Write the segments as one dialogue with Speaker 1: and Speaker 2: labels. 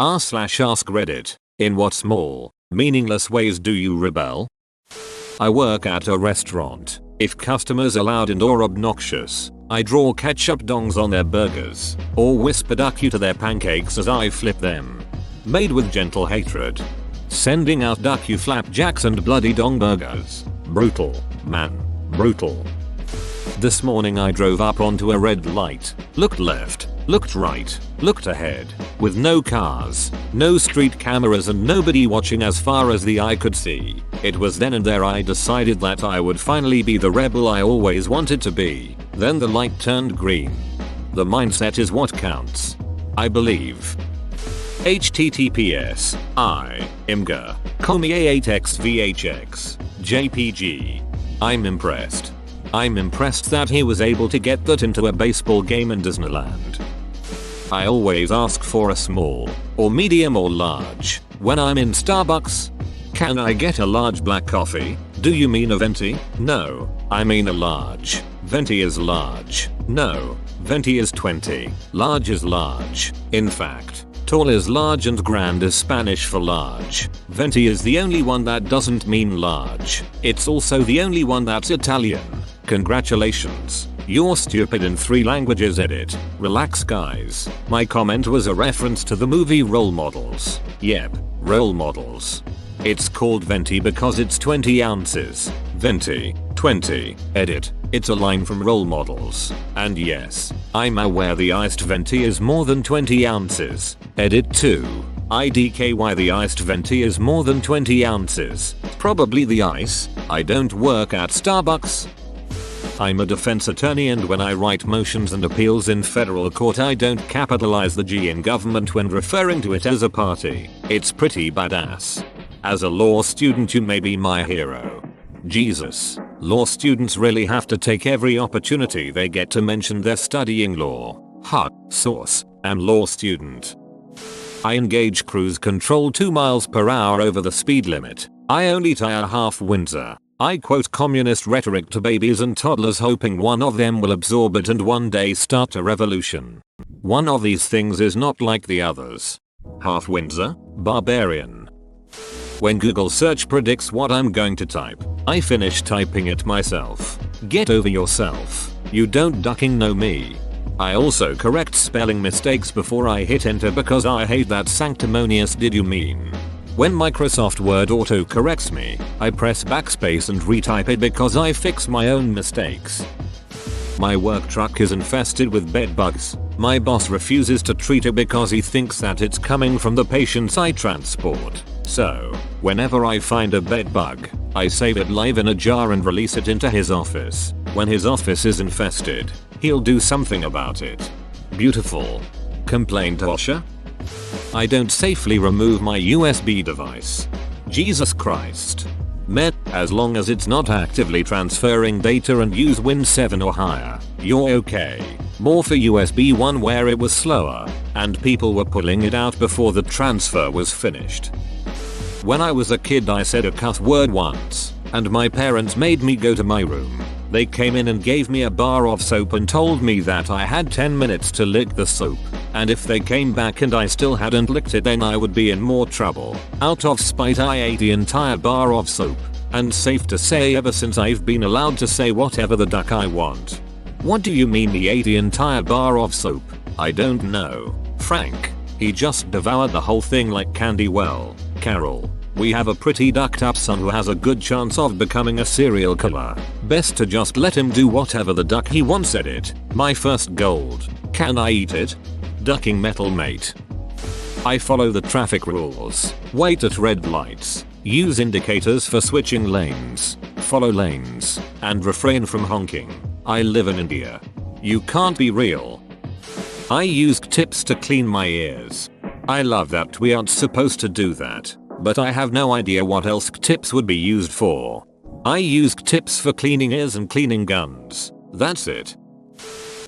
Speaker 1: r/ask Reddit. In what small, meaningless ways do you rebel? I work at a restaurant. If customers are loud and or obnoxious, I draw ketchup dongs on their burgers, or whisper duck you to their pancakes as I flip them. Made with gentle hatred. Sending out duck you flapjacks and bloody dong burgers. Brutal, man. Brutal. This morning I drove up onto a red light, looked left, looked right, looked ahead, with no cars, no street cameras and nobody watching as far as the eye could see. It was then and there I decided that I would finally be the rebel I always wanted to be. Then the light turned green. The mindset is what counts, I believe. https imgur comi a8xvhx jpg. I'm impressed. I'm impressed that he was able to get that into a baseball game in Disneyland. I always ask for a small, or medium or large, when I'm in Starbucks. Can I get a large black coffee? Do you mean a venti? No, I mean a large. Venti is large. No, venti is 20. Large is large. In fact, tall is large and grand is Spanish for large. Venti is the only one that doesn't mean large. It's also the only one that's Italian. Congratulations. You're stupid in 3 languages. Edit. Relax guys. My comment was a reference to the movie Role Models. Yep, Role Models. It's called venti because it's 20 ounces. Venti, 20. Edit. It's a line from Role Models. And yes, I'm aware the iced venti is more than 20 ounces. Edit 2. IDKY the iced venti is more than 20 ounces. Probably the ice. I don't work at Starbucks. I'm a defense attorney and when I write motions and appeals in federal court I don't capitalize the G in government when referring to it as a party. It's pretty badass. As a law student you may be my hero. Jesus, law students really have to take every opportunity they get to mention they're studying law. Source, am law student. I engage cruise control 2 miles per hour over the speed limit. I only tire half Windsor. I quote communist rhetoric to babies and toddlers hoping one of them will absorb it and one day start a revolution. One of these things is not like the others. Half Windsor? Barbarian. When Google search predicts what I'm going to type, I finish typing it myself. Get over yourself. You don't ducking know me. I also correct spelling mistakes before I hit enter because I hate that sanctimonious did you mean. When Microsoft Word auto-corrects me, I press backspace and retype it because I fix my own mistakes. My work truck is infested with bed bugs. My boss refuses to treat it because he thinks that it's coming from the patients I transport. So, whenever I find a bed bug, I save it live in a jar and release it into his office. When his office is infested, he'll do something about it. Beautiful. Complained Tosha? I don't safely remove my USB device. Jesus Christ. As long as it's not actively transferring data and use Win 7 or higher, you're okay. More for USB 1 where it was slower, and people were pulling it out before the transfer was finished. When I was a kid I said a cuss word once, and my parents made me go to my room. They came in and gave me a bar of soap and told me that I had 10 minutes to lick the soap, and if they came back and I still hadn't licked it then I would be in more trouble. Out of spite I ate the entire bar of soap, and safe to say ever since I've been allowed to say whatever the duck I want. What do you mean he ate the entire bar of soap? I don't know. Frank. He just devoured the whole thing like candy. Well, Carol, we have a pretty ducked up son who has a good chance of becoming a serial killer. Best to just let him do whatever the duck he wants. Edit. My first gold. Can I eat it? Ducking metal mate. I follow the traffic rules. Wait at red lights. Use indicators for switching lanes. Follow lanes. And refrain from honking. I live in India. You can't be real. I used tips to clean my ears. I love that we aren't supposed to do that, but I have no idea what else tips would be used for. I used tips for cleaning ears and cleaning guns. That's it.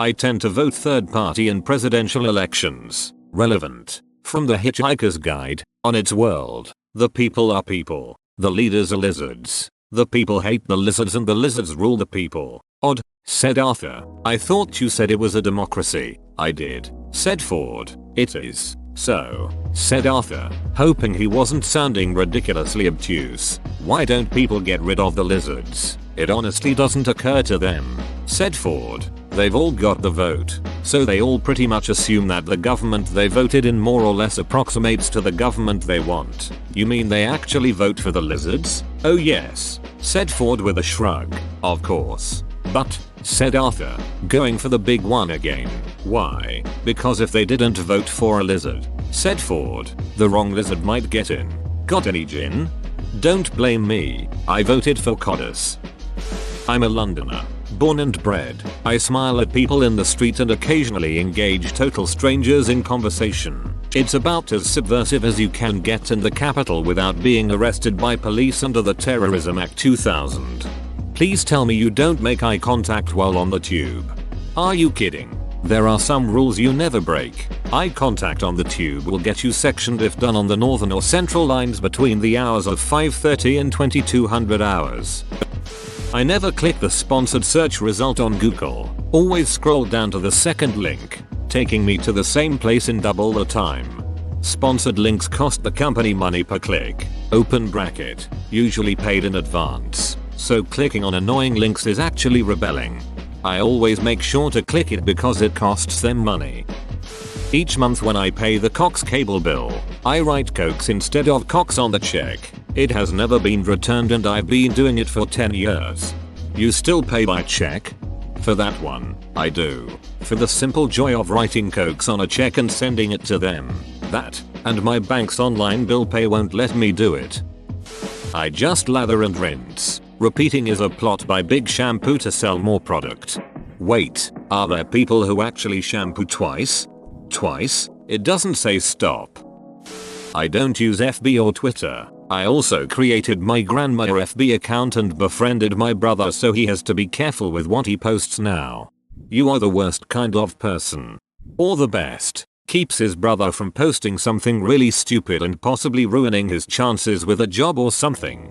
Speaker 1: I tend to vote third party in presidential elections. Relevant. From the Hitchhiker's Guide, on its world, the people are people, the leaders are lizards. The people hate the lizards and the lizards rule the people. Odd, said Arthur. I thought you said it was a democracy. I did, said Ford. It is. So, said Arthur, hoping he wasn't sounding ridiculously obtuse, why don't people get rid of the lizards? It honestly doesn't occur to them, said Ford. They've all got the vote, so they all pretty much assume that the government they voted in more or less approximates to the government they want. You mean they actually vote for the lizards? Oh yes, said Ford with a shrug. Of course. But, said Arthur, going for the big one again. Why? Because if they didn't vote for a lizard, said Ford, the wrong lizard might get in. Got any gin? Don't blame me, I voted for Codus. I'm a Londoner, born and bred. I smile at people in the street and occasionally engage total strangers in conversation. It's about as subversive as you can get in the capital without being arrested by police under the Terrorism Act 2000. Please tell me you don't make eye contact while on the tube. Are you kidding? There are some rules you never break. Eye contact on the tube will get you sectioned if done on the northern or central lines between the hours of 5:30 and 2200 hours. I never click the sponsored search result on Google. Always scroll down to the second link, taking me to the same place in double the time. Sponsored links cost the company money per click. Open bracket. Usually paid in advance. So clicking on annoying links is actually rebelling. I always make sure to click it because it costs them money. Each month when I pay the Cox cable bill, I write Cokes instead of Cox on the check. It has never been returned and I've been doing it for 10 years. You still pay by check? For that one, I do. For the simple joy of writing Cokes on a check and sending it to them. That, and my bank's online bill pay won't let me do it. I just lather and rinse. Repeating is a plot by Big Shampoo to sell more product. Wait, are there people who actually shampoo twice? Twice? It doesn't say stop. I don't use FB or Twitter. I also created my grandma FB account and befriended my brother, so he has to be careful with what he posts now. You are the worst kind of person. Or the best. Keeps his brother from posting something really stupid and possibly ruining his chances with a job or something.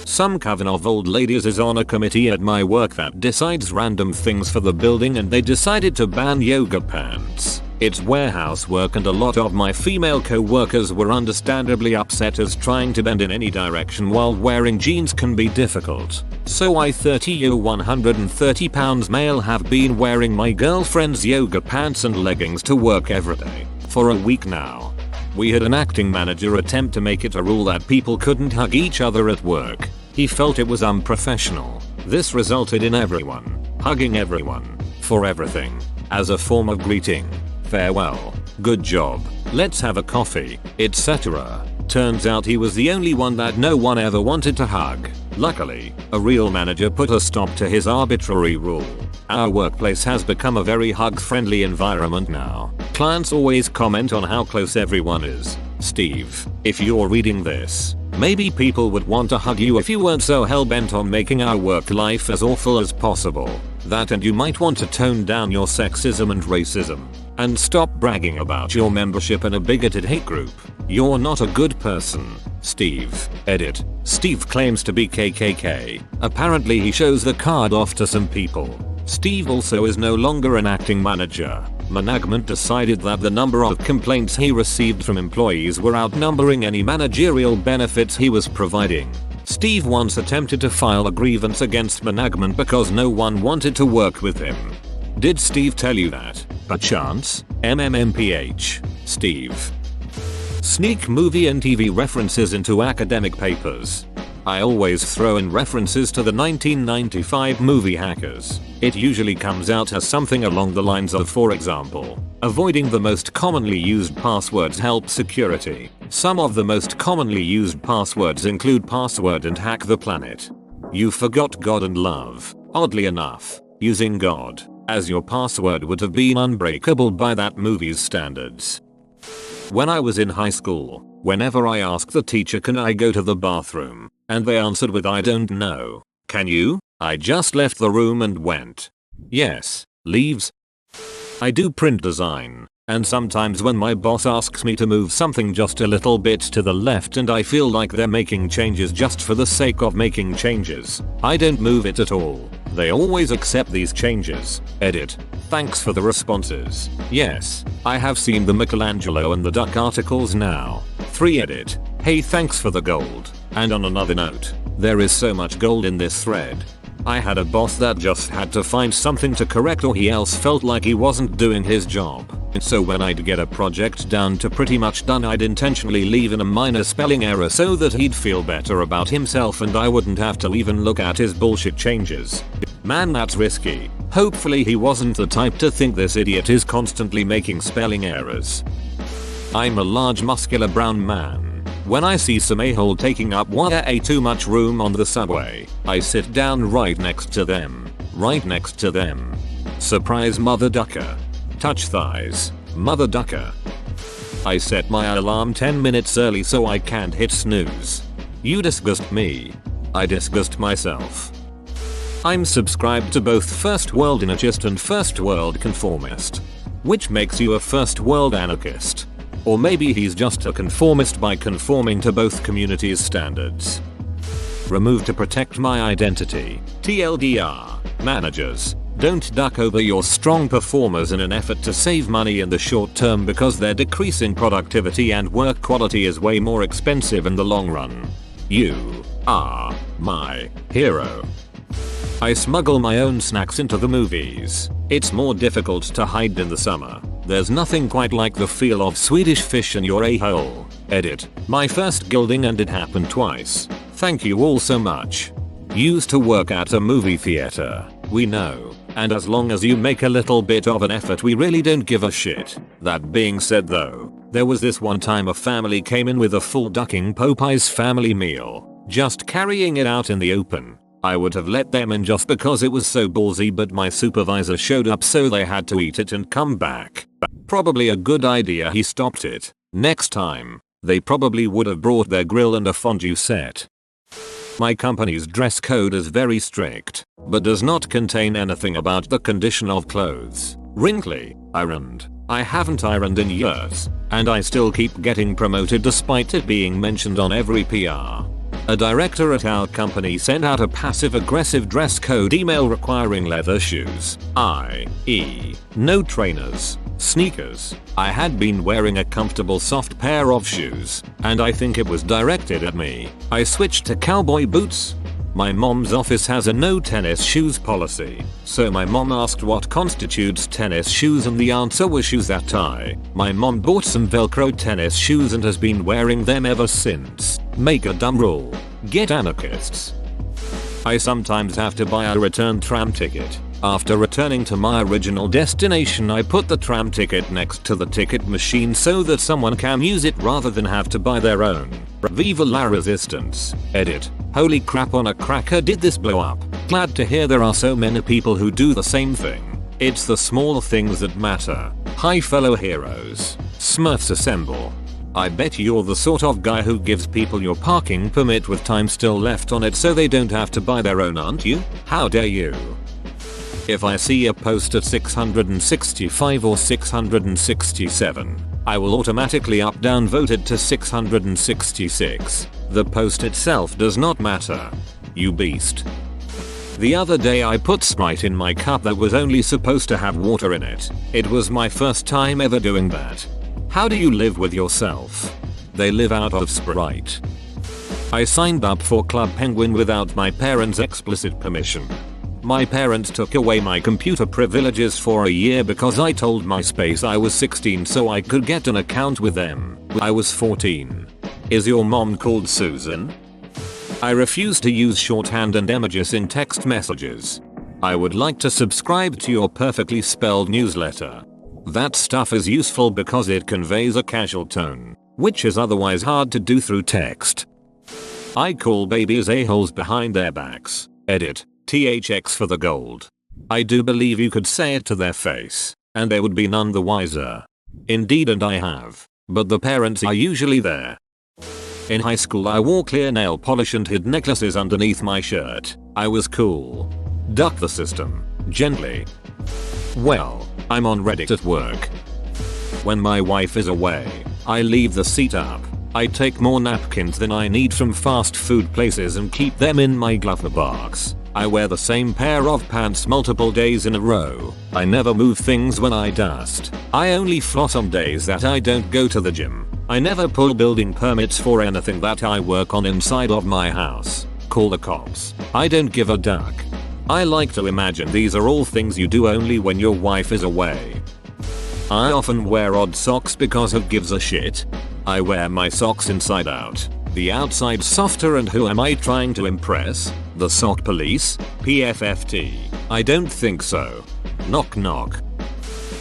Speaker 1: Some coven of old ladies is on a committee at my work that decides random things for the building, and they decided to ban yoga pants. It's warehouse work and a lot of my female co-workers were understandably upset, as trying to bend in any direction while wearing jeans can be difficult. So I 130 pounds male have been wearing my girlfriend's yoga pants and leggings to work every day for a week now. We had an acting manager attempt to make it a rule that people couldn't hug each other at work. He felt it was unprofessional. This resulted in everyone hugging everyone for everything as a form of greeting. Farewell, good job, let's have a coffee, etc. Turns out he was the only one that no one ever wanted to hug. Luckily, a real manager put a stop to his arbitrary rule. Our workplace has become a very hug-friendly environment now. Clients always comment on how close everyone is. Steve, if you're reading this, maybe people would want to hug you if you weren't so hell-bent on making our work life as awful as possible. That, and you might want to tone down your sexism and racism. And stop bragging about your membership in a bigoted hate group. You're not a good person. Steve. Edit. Steve claims to be KKK. Apparently he shows the card off to some people. Steve also is no longer an acting manager. Management decided that the number of complaints he received from employees were outnumbering any managerial benefits he was providing. Steve once attempted to file a grievance against management because no one wanted to work with him. Did Steve tell you that? Perchance? MMMPH. Steve. Sneak movie and TV references into academic papers. I always throw in references to the 1995 movie Hackers. It usually comes out as something along the lines of, for example, avoiding the most commonly used passwords helps security. Some of the most commonly used passwords include password and hack the planet. You forgot God and love. Oddly enough, using God as your password would have been unbreakable by that movie's standards. When I was in high school, whenever I asked the teacher, can I go to the bathroom? And they answered with, I don't know. Can you? I just left the room and went. Yes, leaves. I do print design. And sometimes when my boss asks me to move something just a little bit to the left and I feel like they're making changes just for the sake of making changes, I don't move it at all. They always accept these changes. Edit. Thanks for the responses. Yes, I have seen the Michelangelo and the Duck articles now. 3 Edit. Hey, thanks for the gold. And on another note, there is so much gold in this thread. I had a boss that just had to find something to correct or he else felt like he wasn't doing his job. So when I'd get a project down to pretty much done, I'd intentionally leave in a minor spelling error so that he'd feel better about himself and I wouldn't have to even look at his bullshit changes. Man, that's risky. Hopefully he wasn't the type to think this idiot is constantly making spelling errors. I'm a large muscular brown man. When I see some a-hole taking up way too much room on the subway, I sit down right next to them. Right next to them. Surprise, mother ducker. Touch thighs, mother ducker. I set my alarm 10 minutes early so I can't hit snooze. You disgust me. I disgust myself. I'm subscribed to both First World Anarchist and First World Conformist. Which makes you a First World Anarchist. Or maybe he's just a conformist by conforming to both communities' standards. Remove to protect my identity. TLDR. Managers, don't duck over your strong performers in an effort to save money in the short term because their decreasing productivity and work quality is way more expensive in the long run. You are my hero. I smuggle my own snacks into the movies. It's more difficult to hide in the summer. There's nothing quite like the feel of Swedish fish in your a-hole. Edit. My first gilding and it happened twice. Thank you all so much. Used to work at a movie theater. We know. And as long as you make a little bit of an effort, we really don't give a shit. That being said though, there was this one time a family came in with a full ducking Popeye's family meal. Just carrying it out in the open. I would have let them in just because it was so ballsy, but my supervisor showed up so they had to eat it and come back. Probably a good idea he stopped it. Next time, they probably would have brought their grill and a fondue set. My company's dress code is very strict, but does not contain anything about the condition of clothes. Wrinkly, ironed. I haven't ironed in years, and I still keep getting promoted despite it being mentioned on every PR. A director at our company sent out a passive-aggressive dress code email requiring leather shoes, i.e., no trainers, sneakers. I had been wearing a comfortable soft pair of shoes, and I think it was directed at me. I switched to cowboy boots. My mom's office has a no tennis shoes policy, so my mom asked what constitutes tennis shoes and the answer was shoes that tie. My mom bought some Velcro tennis shoes and has been wearing them ever since. Make a dumb rule. Get anarchists. I sometimes have to buy a return tram ticket. After returning to my original destination, I put the tram ticket next to the ticket machine so that someone can use it rather than have to buy their own. Viva la resistance. Edit. Holy crap on a cracker, did this blow up? Glad to hear there are so many people who do the same thing. It's the small things that matter. Hi fellow heroes. Smurfs assemble. I bet you're the sort of guy who gives people your parking permit with time still left on it so they don't have to buy their own, aren't you? How dare you? If I see a post at 665 or 667, I will automatically up-down vote it to 666. The post itself does not matter. You beast. The other day I put Sprite in my cup that was only supposed to have water in it. It was my first time ever doing that. How do you live with yourself? They live out of Sprite. I signed up for Club Penguin without my parents' explicit permission. My parents took away my computer privileges for a year because I told MySpace I was 16 so I could get an account with them. I was 14. Is your mom called Susan? I refuse to use shorthand and emojis in text messages. I would like to subscribe to your perfectly spelled newsletter. That stuff is useful because it conveys a casual tone, which is otherwise hard to do through text. I call babies a-holes behind their backs. Edit. THX for the gold. I do believe you could say it to their face, and they would be none the wiser. Indeed, and I have. But the parents are usually there. In high school I wore clear nail polish and hid necklaces underneath my shirt. I was cool. Duck the system. Gently. Well, I'm on Reddit at work. When my wife is away, I leave the seat up. I take more napkins than I need from fast food places and keep them in my glove box. I wear the same pair of pants multiple days in a row. I never move things when I dust. I only floss on days that I don't go to the gym. I never pull building permits for anything that I work on inside of my house. Call the cops. I don't give a duck. I like to imagine these are all things you do only when your wife is away. I often wear odd socks because it gives a shit. I wear my socks inside out. The outside softer, and who am I trying to impress? The sock police? PFFT. I don't think so. Knock knock.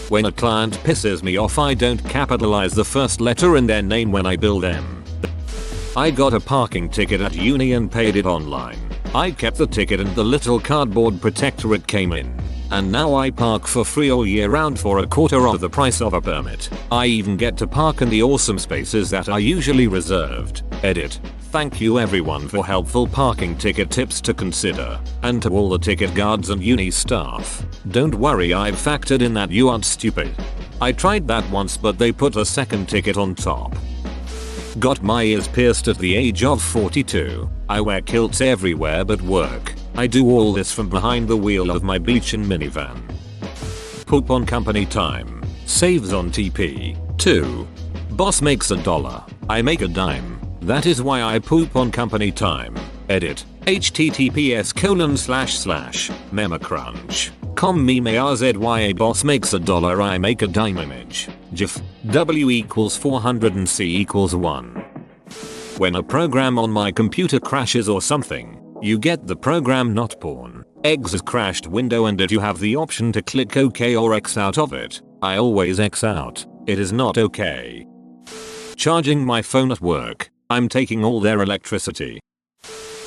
Speaker 1: When a client pisses me off, I don't capitalize the first letter in their name when I bill them. I got a parking ticket at uni and paid it online. I kept the ticket and the little cardboard protector it came in. And now I park for free all year round for a quarter of the price of a permit. I even get to park in the awesome spaces that are usually reserved. Edit. Thank you everyone for helpful parking ticket tips to consider. And to all the ticket guards and uni staff. Don't worry, I've factored in that you aren't stupid. I tried that once, but they put a second ticket on top. Got my ears pierced at the age of 42. I wear kilts everywhere but work. I do all this from behind the wheel of my beach-in minivan. Poop on company time. Saves on TP. 2. Boss makes $1. I make a dime. That is why I poop on company time. Edit. https://memacrunch.com meme boss makes $1, I make a dime image. GIF. W equals 400 and C equals 1. When a program on my computer crashes or something, you get the program not porn. Exit crashed window, and if you have the option to click OK or X out of it, I always X out. It is not okay. Charging my phone at work. I'm taking all their electricity.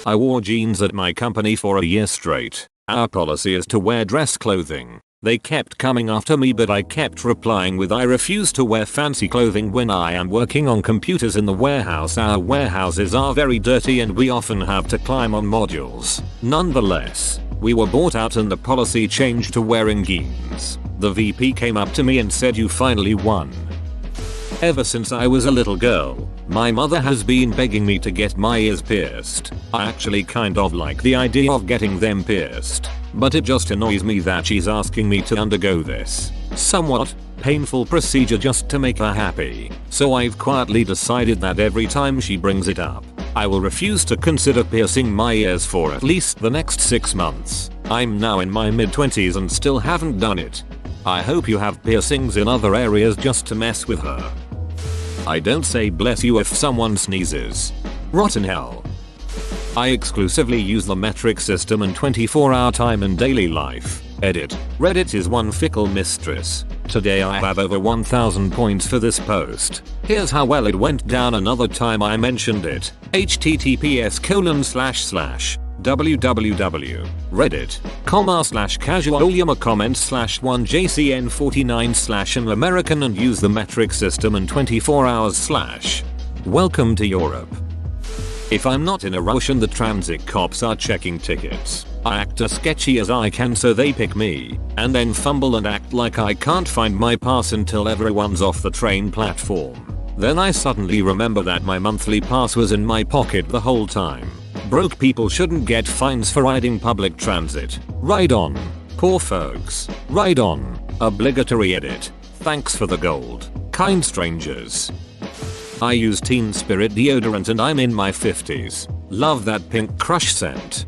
Speaker 1: I wore jeans at my company for a year straight. Our policy is to wear dress clothing. They kept coming after me, but I kept replying with I refuse to wear fancy clothing when I am working on computers in the warehouse. Our warehouses are very dirty and we often have to climb on modules. Nonetheless, we were bought out and the policy changed to wearing jeans. The VP came up to me and said, "You finally won." Ever since I was a little girl, my mother has been begging me to get my ears pierced. I actually kind of like the idea of getting them pierced, but it just annoys me that she's asking me to undergo this somewhat painful procedure just to make her happy. So I've quietly decided that every time she brings it up, I will refuse to consider piercing my ears for at least the next 6 months. I'm now in my mid-20s and still haven't done it. I hope you have piercings in other areas just to mess with her. I don't say bless you if someone sneezes. Rotten hell. I exclusively use the metric system and 24-hour time in daily life. Edit. Reddit is one fickle mistress. Today I have over 1000 points for this post. Here's how well it went down another time I mentioned it. https://www.reddit.com/casualyama comments/1jcn49/an American and use the metric system and 24 hours/ Welcome to Europe. If I'm not in a rush and the transit cops are checking tickets, I act as sketchy as I can so they pick me, and then fumble and act like I can't find my pass until everyone's off the train platform. Then I suddenly remember that my monthly pass was in my pocket the whole time. Broke people shouldn't get fines for riding public transit. Ride on. Poor folks. Ride on. Obligatory edit. Thanks for the gold. Kind strangers. I use Teen Spirit deodorant and I'm in my 50s. Love that pink crush scent.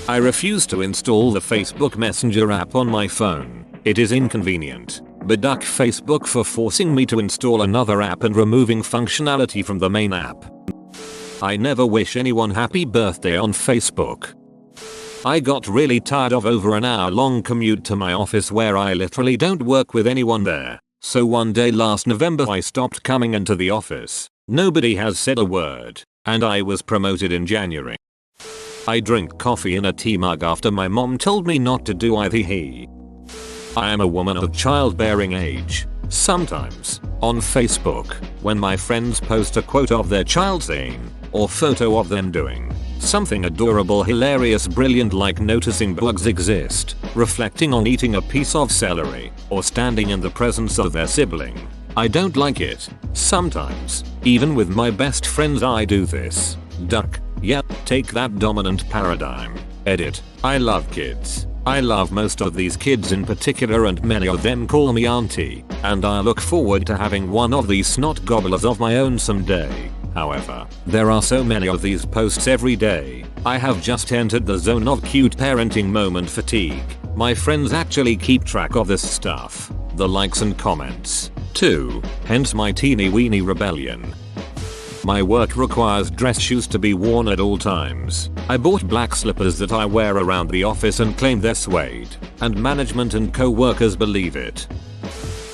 Speaker 1: I refuse to install the Facebook Messenger app on my phone. It is inconvenient. But duck Facebook for forcing me to install another app and removing functionality from the main app. I never wish anyone happy birthday on Facebook. I got really tired of over an hour-long commute to my office where I literally don't work with anyone there. So one day last November I stopped coming into the office. Nobody has said a word, and I was promoted in January. I drink coffee in a tea mug after my mom told me not to do either. I am a woman of childbearing age. Sometimes, on Facebook, when my friends post a quote of their child saying, or photo of them doing something adorable, hilarious, brilliant, like noticing bugs exist, reflecting on eating a piece of celery, or standing in the presence of their sibling, I don't like it. Sometimes, even with my best friends I do this. Duck. Yep, take that dominant paradigm. Edit. I love kids. I love most of these kids in particular and many of them call me auntie, and I look forward to having one of these snot gobblers of my own someday. However, there are so many of these posts every day. I have just entered the zone of cute parenting moment fatigue. My friends actually keep track of this stuff. The likes and comments, too. Hence my teeny weeny rebellion. My work requires dress shoes to be worn at all times. I bought black slippers that I wear around the office and claim they're suede, and management and co-workers believe it.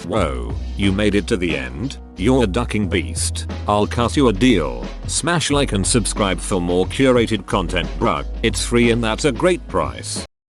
Speaker 1: Whoa, you made it to the end? You're a ducking beast. I'll cut you a deal. Smash like and subscribe for more curated content, bruh. It's free and that's a great price.